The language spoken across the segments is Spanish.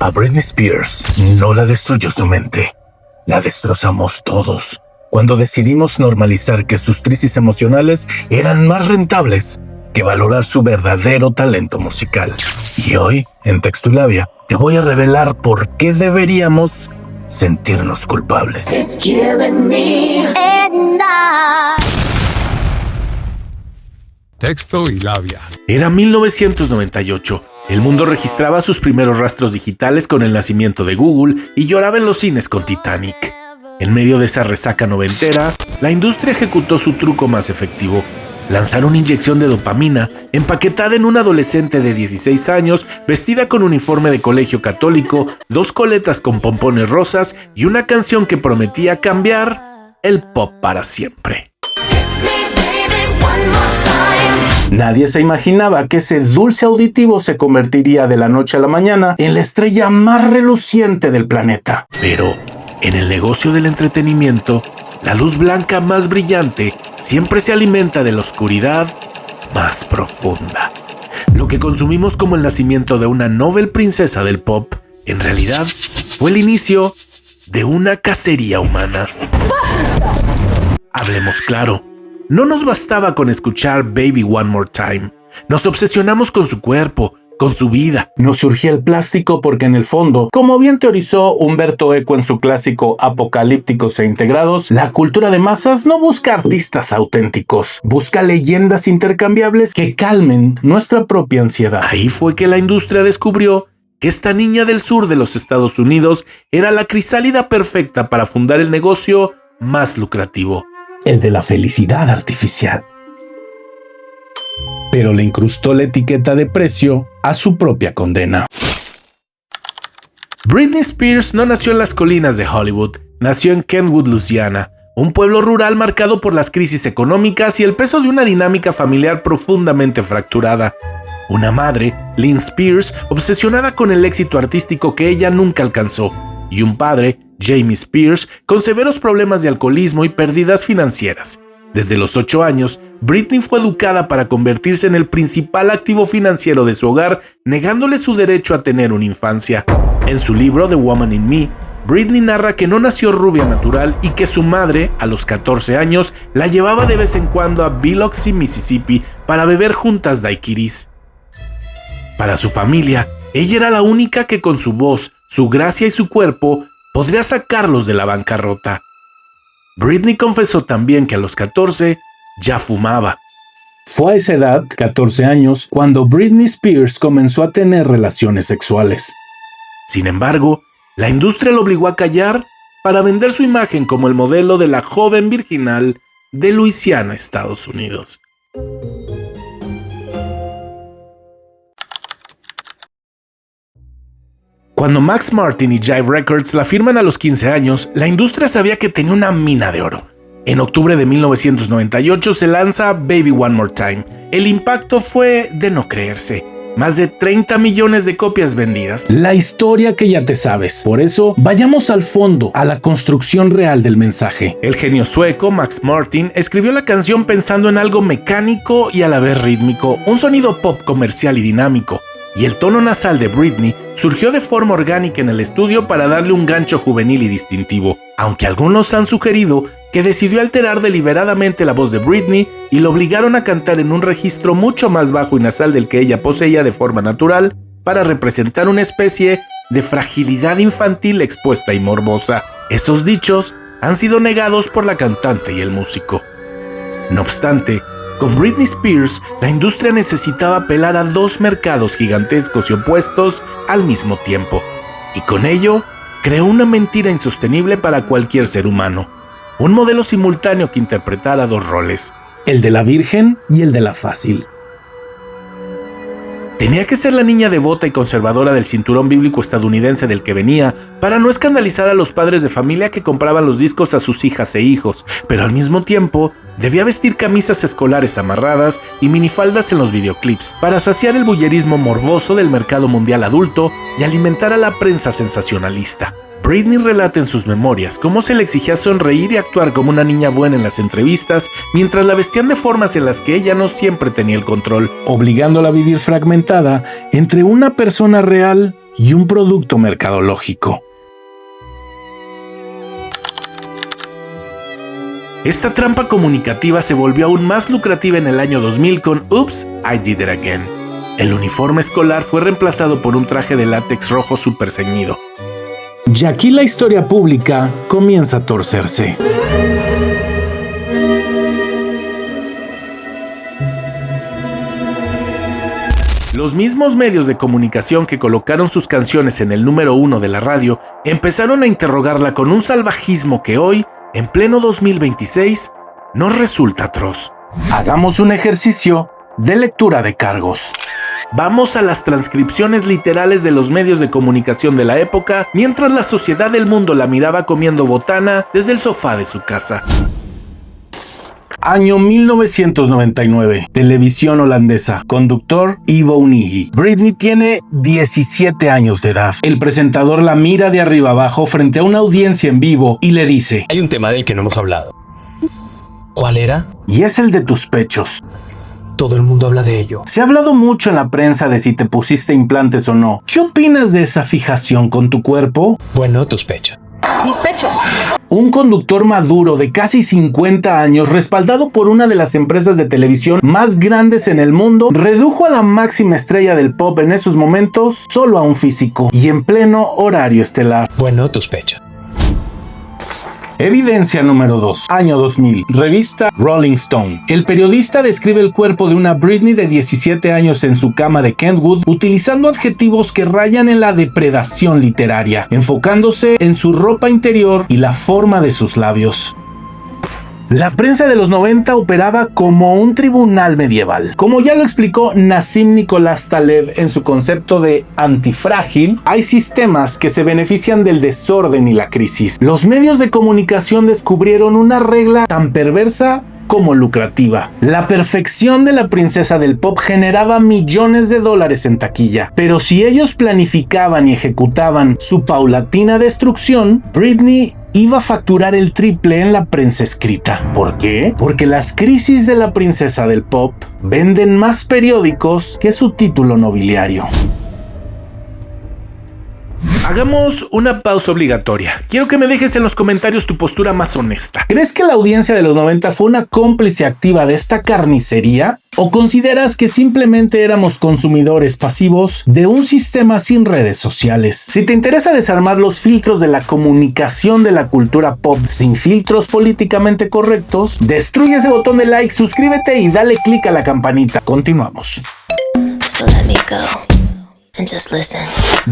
A Britney Spears no la destruyó su mente, la destrozamos todos cuando decidimos normalizar que sus crisis emocionales eran más rentables que valorar su verdadero talento musical. Y hoy, en Texto y Labia, te voy a revelar por qué deberíamos sentirnos culpables. It's killing me at night. Texto y Labia. Era 1998. El mundo registraba sus primeros rastros digitales con el nacimiento de Google y lloraba en los cines con Titanic. En medio de esa resaca noventera, la industria ejecutó su truco más efectivo: lanzar una inyección de dopamina empaquetada en una adolescente de 16 años vestida con uniforme de colegio católico, 2 coletas con pompones rosas y una canción que prometía cambiar el pop para siempre. Nadie se imaginaba que ese dulce auditivo se convertiría de la noche a la mañana en la estrella más reluciente del planeta. Pero en el negocio del entretenimiento, la luz blanca más brillante siempre se alimenta de la oscuridad más profunda. Lo que consumimos como el nacimiento de una Nobel princesa del pop, en realidad fue el inicio de una cacería humana. Hablemos claro. No nos bastaba con escuchar Baby One More Time. Nos obsesionamos con su cuerpo, con su vida. Nos surgía el plástico porque en el fondo, como bien teorizó Humberto Eco en su clásico Apocalípticos e Integrados, la cultura de masas no busca artistas auténticos, busca leyendas intercambiables que calmen nuestra propia ansiedad. Ahí fue que la industria descubrió que esta niña del sur de los Estados Unidos era la crisálida perfecta para fundar el negocio más lucrativo: el de la felicidad artificial. Pero le incrustó la etiqueta de precio a su propia condena. Britney Spears no nació en las colinas de Hollywood, nació en Kentwood, Luisiana, un pueblo rural marcado por las crisis económicas y el peso de una dinámica familiar profundamente fracturada. Una madre, Lynn Spears, obsesionada con el éxito artístico que ella nunca alcanzó, y un padre, Jamie Spears, con severos problemas de alcoholismo y pérdidas financieras. Desde los 8 años, Britney fue educada para convertirse en el principal activo financiero de su hogar, negándole su derecho a tener una infancia. En su libro The Woman in Me, Britney narra que no nació rubia natural y que su madre, a los 14 años, la llevaba de vez en cuando a Biloxi, Mississippi, para beber juntas daiquiris. Para su familia, ella era la única que con su voz, su gracia y su cuerpo podría sacarlos de la bancarrota. Britney confesó también que a los 14 ya fumaba. Fue a esa edad, 14 años, cuando Britney Spears comenzó a tener relaciones sexuales. Sin embargo, la industria lo obligó a callar para vender su imagen como el modelo de la joven virginal de Luisiana, Estados Unidos. Cuando Max Martin y Jive Records la firman a los 15 años, la industria sabía que tenía una mina de oro. En octubre de 1998 se lanza Baby One More Time. El impacto fue de no creerse. Más de 30 millones de copias vendidas. La historia que ya te sabes. Por eso, vayamos al fondo, a la construcción real del mensaje. El genio sueco Max Martin escribió la canción pensando en algo mecánico y a la vez rítmico, un sonido pop comercial y dinámico. Y el tono nasal de Britney surgió de forma orgánica en el estudio para darle un gancho juvenil y distintivo, aunque algunos han sugerido que decidió alterar deliberadamente la voz de Britney y lo obligaron a cantar en un registro mucho más bajo y nasal del que ella poseía de forma natural para representar una especie de fragilidad infantil expuesta y morbosa. Esos dichos han sido negados por la cantante y el músico. No obstante, con Britney Spears, la industria necesitaba apelar a 2 mercados gigantescos y opuestos al mismo tiempo, y con ello creó una mentira insostenible para cualquier ser humano, un modelo simultáneo que interpretara 2 roles, el de la virgen y el de la fácil. Tenía que ser la niña devota y conservadora del cinturón bíblico estadounidense del que venía, para no escandalizar a los padres de familia que compraban los discos a sus hijas e hijos, pero al mismo tiempo debía vestir camisas escolares amarradas y minifaldas en los videoclips, para saciar el voyerismo morboso del mercado mundial adulto y alimentar a la prensa sensacionalista. Britney relata en sus memorias cómo se le exigía sonreír y actuar como una niña buena en las entrevistas, mientras la vestían de formas en las que ella no siempre tenía el control, obligándola a vivir fragmentada entre una persona real y un producto mercadológico. Esta trampa comunicativa se volvió aún más lucrativa en el año 2000 con Oops, I Did It Again. El uniforme escolar fue reemplazado por un traje de látex rojo súper ceñido. Y aquí la historia pública comienza a torcerse. Los mismos medios de comunicación que colocaron sus canciones en el número 1 de la radio empezaron a interrogarla con un salvajismo que hoy, en pleno 2026, nos resulta atroz. Hagamos un ejercicio de lectura de cargos. Vamos a las transcripciones literales de los medios de comunicación de la época, mientras la sociedad del mundo la miraba comiendo botana desde el sofá de su casa. Año 1999. Televisión holandesa. Conductor Ivo Unigi. Britney tiene 17 años de edad. El presentador la mira de arriba abajo frente a una audiencia en vivo y le dice: hay un tema del que no hemos hablado. ¿Cuál era? Y es el de tus pechos. Todo el mundo habla de ello. Se ha hablado mucho en la prensa de si te pusiste implantes o no. ¿Qué opinas de esa fijación con tu cuerpo? Bueno, tus pechos. Mis pechos. Un conductor maduro de casi 50 años, respaldado por una de las empresas de televisión más grandes en el mundo, redujo a la máxima estrella del pop en esos momentos solo a un físico y en pleno horario estelar. Bueno, tus pechos. Evidencia número 2. Año 2000. Revista Rolling Stone. El periodista describe el cuerpo de una Britney de 17 años en su cama de Kentwood utilizando adjetivos que rayan en la depredación literaria, enfocándose en su ropa interior y la forma de sus labios. La prensa de los 90 operaba como un tribunal medieval. Como ya lo explicó Nassim Nicolás Taleb en su concepto de antifrágil, hay sistemas que se benefician del desorden y la crisis. Los medios de comunicación descubrieron una regla tan perversa como lucrativa. La perfección de la princesa del pop generaba millones de dólares en taquilla, pero si ellos planificaban y ejecutaban su paulatina destrucción, Britney iba a facturar el triple en la prensa escrita. ¿Por qué? Porque las crisis de la princesa del pop venden más periódicos que su título nobiliario. Hagamos una pausa obligatoria. Quiero que me dejes en los comentarios tu postura más honesta. ¿Crees que la audiencia de los 90 fue una cómplice activa de esta carnicería? ¿O consideras que simplemente éramos consumidores pasivos de un sistema sin redes sociales? Si te interesa desarmar los filtros de la comunicación de la cultura pop sin filtros políticamente correctos, destruye ese botón de like, suscríbete y dale click a la campanita. Continuamos. So let me go. And just listen.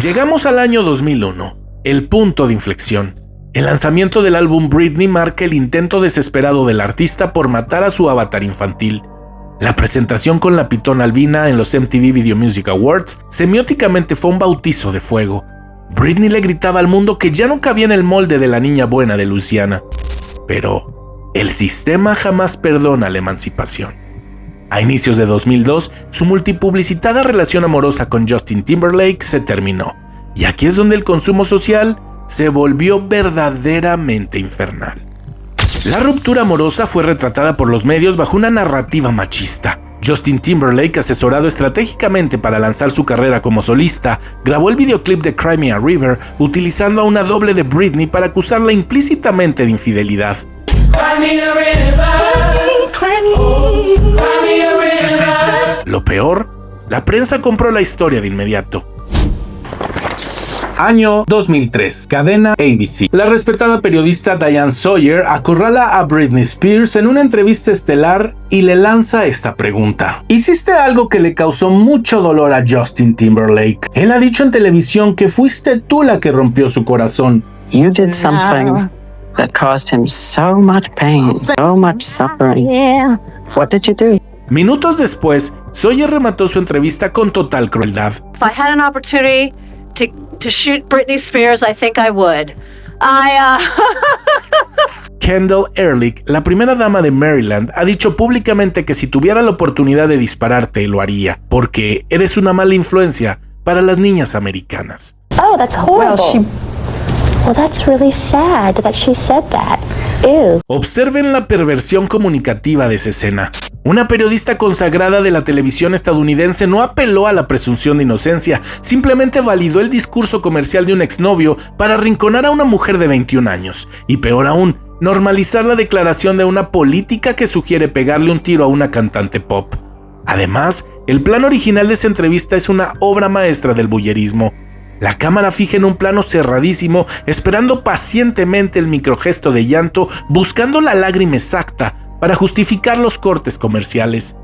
Llegamos al año 2001, el punto de inflexión. El lanzamiento del álbum Britney marca el intento desesperado del artista por matar a su avatar infantil. La presentación con la pitona albina en los MTV Video Music Awards semióticamente fue un bautizo de fuego. Britney le gritaba al mundo que ya no cabía en el molde de la niña buena de Luisiana. Pero el sistema jamás perdona la emancipación. A inicios de 2002, su multipublicitada relación amorosa con Justin Timberlake se terminó, y aquí es donde el consumo social se volvió verdaderamente infernal. La ruptura amorosa fue retratada por los medios bajo una narrativa machista. Justin Timberlake, asesorado estratégicamente para lanzar su carrera como solista, grabó el videoclip de Cry Me a River utilizando a una doble de Britney para acusarla implícitamente de infidelidad. Lo peor, la prensa compró la historia de inmediato. Año 2003. Cadena ABC. La respetada periodista Diane Sawyer acorrala a Britney Spears en una entrevista estelar y le lanza esta pregunta. ¿Hiciste algo que le causó mucho dolor a Justin Timberlake? Él ha dicho en televisión que fuiste tú la que rompió su corazón. You did something that caused him so much pain, so much suffering. Yeah. What did you do? Minutos después, Sawyer remató su entrevista con total crueldad. If I had an opportunity to shoot Britney Spears, I think I would. Kendall Ehrlich, la primera dama de Maryland, ha dicho públicamente que si tuviera la oportunidad de dispararte, lo haría, porque eres una mala influencia para las niñas americanas. Oh, that's horrible. Well, that's really sad that she said that. Ew. Observen la perversión comunicativa de esa escena. Una periodista consagrada de la televisión estadounidense no apeló a la presunción de inocencia, simplemente validó el discurso comercial de un exnovio para arrinconar a una mujer de 21 años. Y peor aún, normalizar la declaración de una política que sugiere pegarle un tiro a una cantante pop. Además, el plan original de esa entrevista es una obra maestra del voyerismo. La cámara fija en un plano cerradísimo, esperando pacientemente el microgesto de llanto, buscando la lágrima exacta para justificar los cortes comerciales.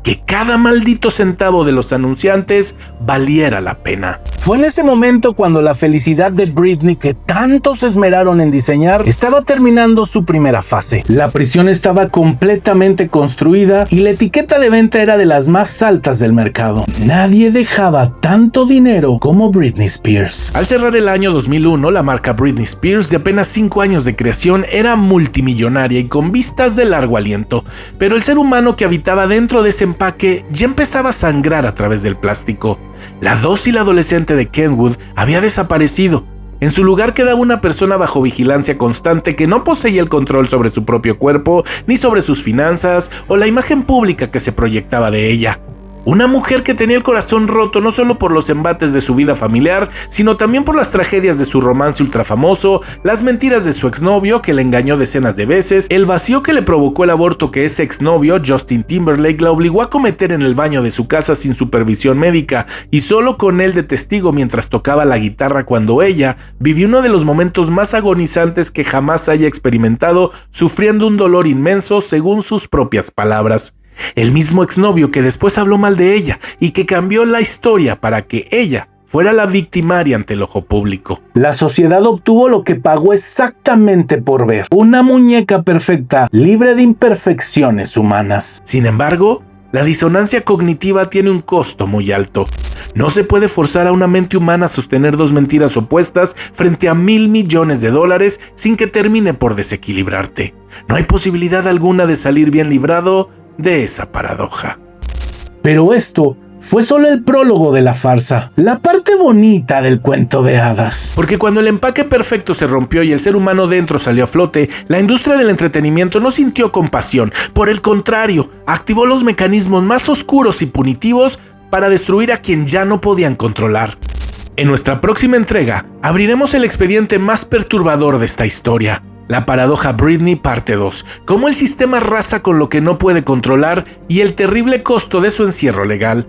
Que cada maldito centavo de los anunciantes valiera la pena. Fue en ese momento cuando la felicidad de Britney, que tanto se esmeraron en diseñar, estaba terminando su primera fase. La prisión estaba completamente construida y la etiqueta de venta era de las más altas del mercado. Nadie dejaba tanto dinero como Britney Spears. Al cerrar el año 2001, la marca Britney Spears, de apenas 5 años de creación, era multimillonaria y con vistas de largo aliento, pero el ser humano que habitaba dentro de ese empaque ya empezaba a sangrar a través del plástico. La dócil adolescente de Kenwood había desaparecido. En su lugar quedaba una persona bajo vigilancia constante que no poseía el control sobre su propio cuerpo, ni sobre sus finanzas o la imagen pública que se proyectaba de ella. Una mujer que tenía el corazón roto no solo por los embates de su vida familiar, sino también por las tragedias de su romance ultrafamoso, las mentiras de su exnovio que le engañó decenas de veces, el vacío que le provocó el aborto que ese exnovio, Justin Timberlake, la obligó a cometer en el baño de su casa sin supervisión médica y solo con él de testigo mientras tocaba la guitarra, cuando ella vivió uno de los momentos más agonizantes que jamás haya experimentado, sufriendo un dolor inmenso según sus propias palabras. El mismo exnovio que después habló mal de ella y que cambió la historia para que ella fuera la victimaria ante el ojo público. La sociedad obtuvo lo que pagó exactamente por ver: una muñeca perfecta, libre de imperfecciones humanas. Sin embargo, la disonancia cognitiva tiene un costo muy alto. No se puede forzar a una mente humana a sostener dos mentiras opuestas frente a $1,000 millones sin que termine por desequilibrarte. No hay posibilidad alguna de salir bien librado de esa paradoja. Pero esto fue solo el prólogo de la farsa, la parte bonita del cuento de hadas. Porque cuando el empaque perfecto se rompió y el ser humano dentro salió a flote, la industria del entretenimiento no sintió compasión. Por el contrario, activó los mecanismos más oscuros y punitivos para destruir a quien ya no podían controlar. En nuestra próxima entrega, abriremos el expediente más perturbador de esta historia. La paradoja Britney parte 2, cómo el sistema arrasa con lo que no puede controlar y el terrible costo de su encierro legal.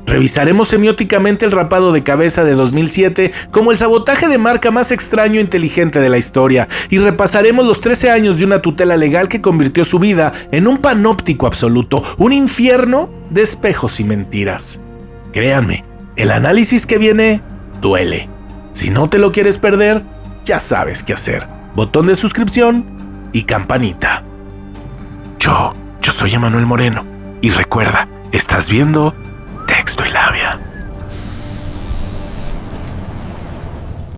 Revisaremos semióticamente el rapado de cabeza de 2007 como el sabotaje de marca más extraño e inteligente de la historia, y repasaremos los 13 años de una tutela legal que convirtió su vida en un panóptico absoluto, un infierno de espejos y mentiras. Créanme, el análisis que viene duele. Si no te lo quieres perder, ya sabes qué hacer. Botón de suscripción y campanita. Yo soy Emanuel Moreno y recuerda, estás viendo Texto y Labia.